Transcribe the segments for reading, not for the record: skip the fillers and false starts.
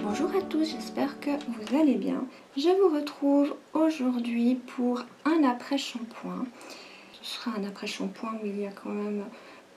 Bonjour à tous, j'espère que vous allez bien. Je vous retrouve aujourd'hui pour un après-shampoing. Ce sera un après-shampoing où il y a quand même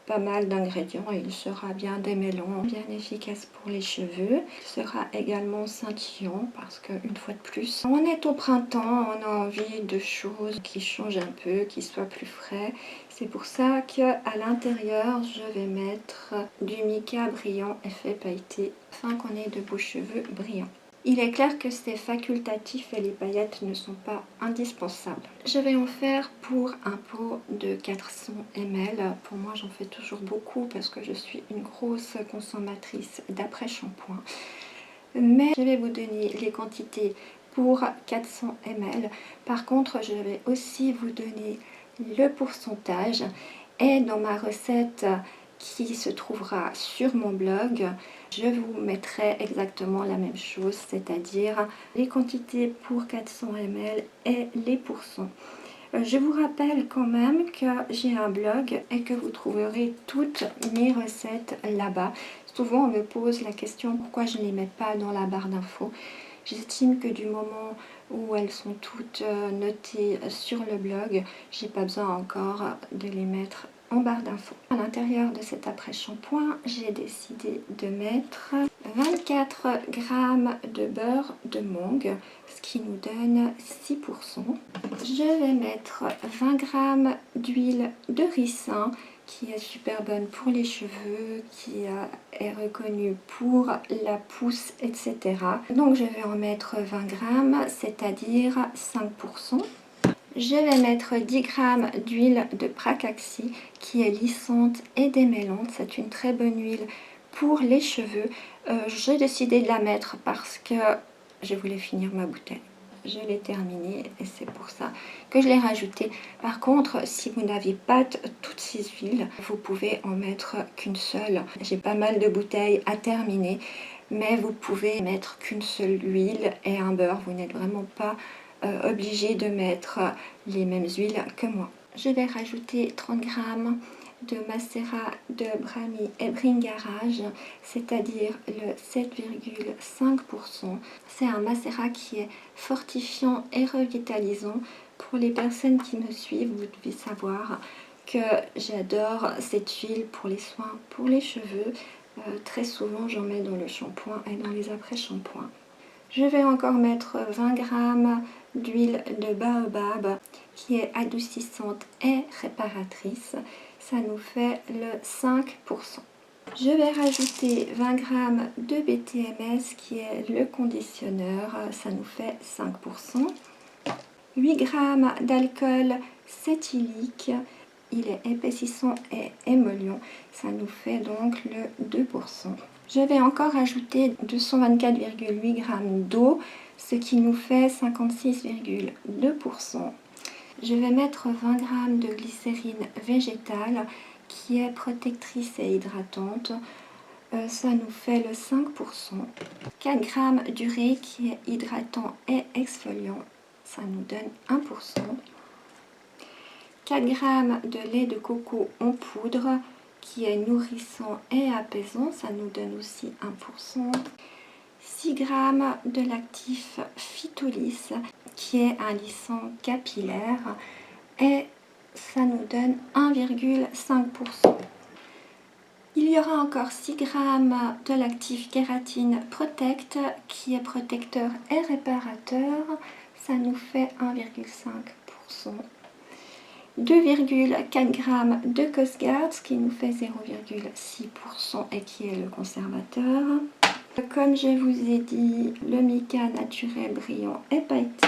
pas mal d'ingrédients et il sera bien démêlant, bien efficace pour les cheveux. Il sera également scintillant parce qu'une fois de plus, on est au printemps, on a envie de choses qui changent un peu, qui soient plus frais. C'est pour ça qu'à l'intérieur, je vais mettre du mica brillant effet pailleté afin qu'on ait de beaux cheveux brillants. Il est clair que c'est facultatif et les paillettes ne sont pas indispensables. Je vais en faire pour un pot de 400 ml. Pour moi, j'en fais toujours beaucoup parce que je suis une grosse consommatrice d'après-shampoing. Mais je vais vous donner les quantités pour 400 ml. Par contre, je vais aussi vous donner le pourcentage. Et dans ma recette qui se trouvera sur mon blog, je vous mettrai exactement la même chose, c'est-à-dire les quantités pour 400 ml et les pourcents. Je vous rappelle quand même que j'ai un blog et que vous trouverez toutes mes recettes là-bas. Souvent on me pose la question pourquoi je ne les mets pas dans la barre d'infos. J'estime que du moment où elles sont toutes notées sur le blog, j'ai pas besoin encore de les mettre en barre d'infos. À l'intérieur de cet après-shampoing, j'ai décidé de mettre 24 g de beurre de mangue, ce qui nous donne 6%. Je vais mettre 20 g d'huile de ricin, qui est super bonne pour les cheveux, qui est reconnue pour la pousse, etc. Donc je vais en mettre 20 g, c'est-à-dire 5%. Je vais mettre 10 g d'huile de pracaxi qui est lissante et démêlante. C'est une très bonne huile pour les cheveux. J'ai décidé de la mettre parce que je voulais finir ma bouteille. Je l'ai terminée et c'est pour ça que je l'ai rajoutée. Par contre, si vous n'avez pas toutes ces huiles, vous pouvez en mettre qu'une seule. J'ai pas mal de bouteilles à terminer, mais vous pouvez mettre qu'une seule huile et un beurre. Vous n'êtes vraiment pas obligé de mettre les mêmes huiles que moi. Je vais rajouter 30 g de macérat de Brahmi et Bringarage, c'est-à-dire le 7,5%. C'est un macérat qui est fortifiant et revitalisant. Pour les personnes qui me suivent, vous devez savoir que j'adore cette huile pour les soins pour les cheveux. Très souvent j'en mets dans le shampoing et dans les après-shampoings. Je vais encore mettre 20 g d'huile de baobab qui est adoucissante et réparatrice. Ça nous fait le 5%. Je vais rajouter 20 g de BTMS qui est le conditionneur. Ça nous fait 5%. 8 g d'alcool cétylique. Il est épaississant et émollient. Ça nous fait donc le 2%. Je vais encore ajouter 224,8 g d'eau, ce qui nous fait 56,2%. Je vais mettre 20 g de glycérine végétale qui est protectrice et hydratante. Ça nous fait le 5%. 4 g d'urée qui est hydratant et exfoliant. Ça nous donne 1%. 4 g de lait de coco en poudre qui est nourrissant et apaisant, ça nous donne aussi 1%. 6 g de l'actif Phytolis qui est un lissant capillaire et ça nous donne 1,5%. Il y aura encore 6 g de l'actif Kératine Protect qui est protecteur et réparateur, ça nous fait 1,5%. 2,4 g de Cosgard, ce qui nous fait 0,6% et qui est le conservateur. Comme je vous ai dit, le mica naturel brillant et pailleté.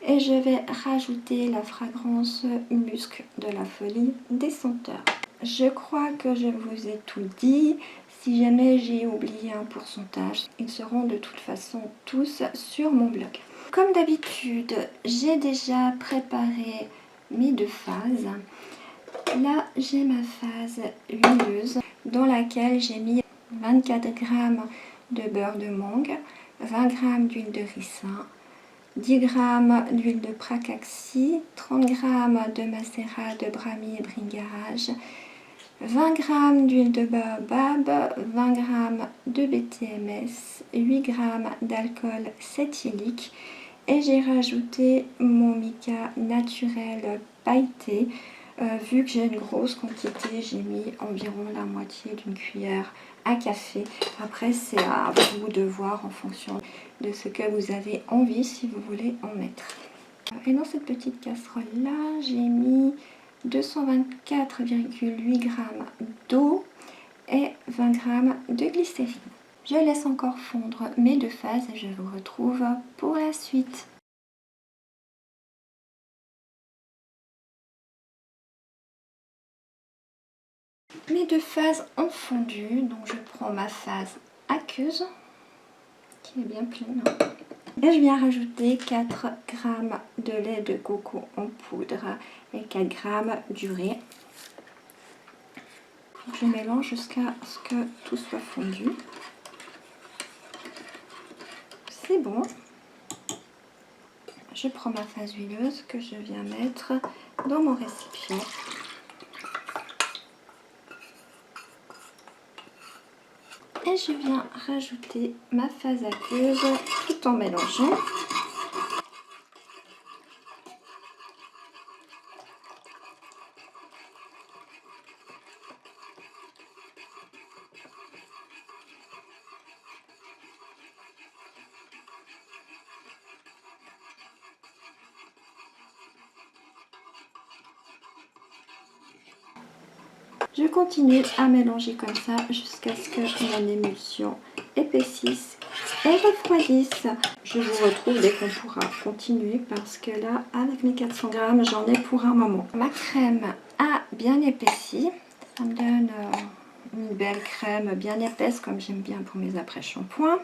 Et je vais rajouter la fragrance musc de la folie des senteurs. Je crois que je vous ai tout dit. Si jamais j'ai oublié un pourcentage, ils seront de toute façon tous sur mon blog. Comme d'habitude, j'ai déjà préparé mes deux phases. Là, j'ai ma phase huileuse dans laquelle j'ai mis 24 g de beurre de mangue, 20 g d'huile de ricin, 10 g d'huile de pracaxi, 30 g de macérat de Brahmi et Bringarage, 20 g d'huile de baobab, 20 g de BTMS, 8 g d'alcool cétylique et j'ai rajouté mon mica naturel pailleté. Vu que j'ai une grosse quantité, j'ai mis environ la moitié d'une cuillère à café. Après, c'est à vous de voir en fonction de ce que vous avez envie, si vous voulez en mettre. Et dans cette petite casserole là, j'ai mis 224,8 g d'eau et 20 g de glycérine. Je laisse encore fondre mes deux phases et je vous retrouve pour la suite. Mes deux phases ont fondu, donc je prends ma phase aqueuse qui est bien pleine. Et je viens rajouter 4 g de lait de coco en poudre et 4 g d'urée. Je mélange jusqu'à ce que tout soit fondu. C'est bon. Je prends ma phase huileuse que je viens mettre dans mon récipient. Et je viens rajouter ma phase aqueuse tout en mélangeant. Je continue à mélanger comme ça jusqu'à ce que mon émulsion épaississe et refroidisse. Je vous retrouve dès qu'on pourra continuer parce que là, avec mes 400 g, j'en ai pour un moment. Ma crème a bien épaissi. Ça me donne une belle crème bien épaisse comme j'aime bien pour mes après-shampoings.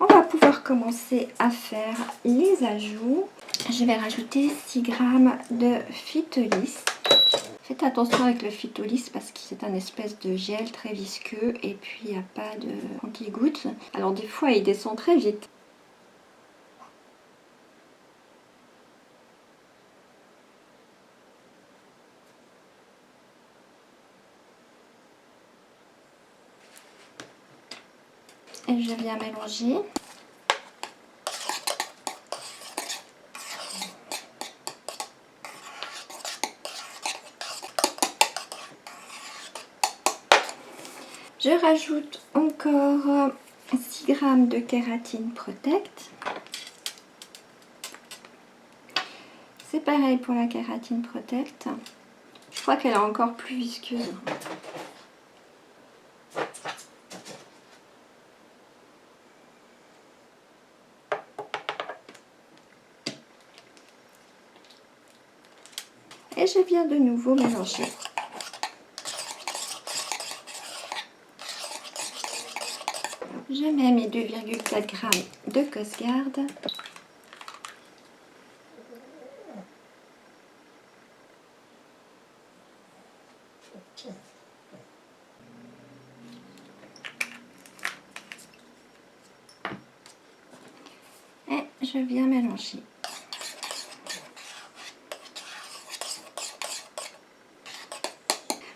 On va pouvoir commencer à faire les ajouts. Je vais rajouter 6 g de Phytolis. Faites attention avec le Phytolis parce que c'est un espèce de gel très visqueux et puis il n'y a pas de anti-gouttes. Alors des fois il descend très vite. Et je viens mélanger. Je rajoute encore 6 g de Kératine Protect. C'est pareil pour la Kératine Protect. Je crois qu'elle est encore plus visqueuse. Et je viens de nouveau mélanger. Je mets mes 2,4 g de Cosgarde. Et je viens mélanger.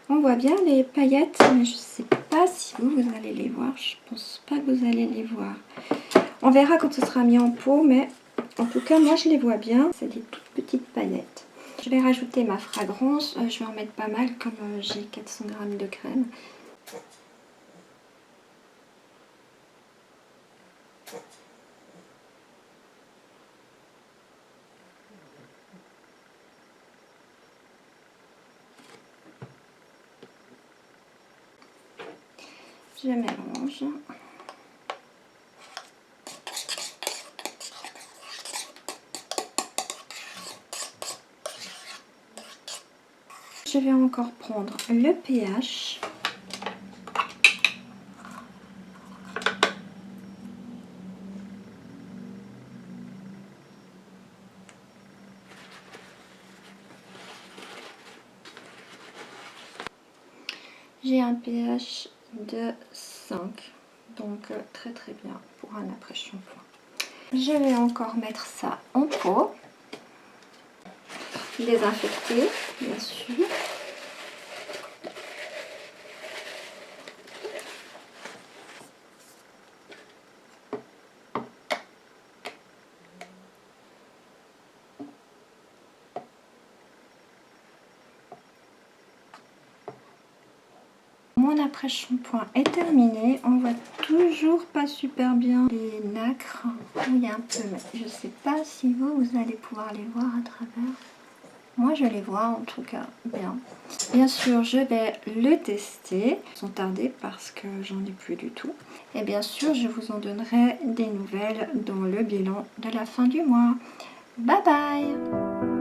On voit bien les paillettes, mais je ne sais pas si vous allez les voir. Je pense pas que vous allez les voir. On verra quand ce sera mis en pot, mais en tout cas, moi je les vois bien. C'est des toutes petites paillettes. Je vais rajouter ma fragrance. Je vais en mettre pas mal comme j'ai 400 g de crème. Je mélange. Je vais encore prendre le pH. J'ai un pH de 5, donc très très bien pour un après-shampoing. Je vais encore mettre ça en pot, désinfecter bien sûr. mon après-shampoing est terminé. On voit toujours pas super bien les nacres. Il y a un peu, mais je sais pas si vous allez pouvoir les voir à travers. Moi je les vois en tout cas bien. Bien sûr je vais le tester sans tarder parce que j'en ai plus du tout. Et bien sûr je vous en donnerai des nouvelles dans le bilan de la fin du mois. Bye bye!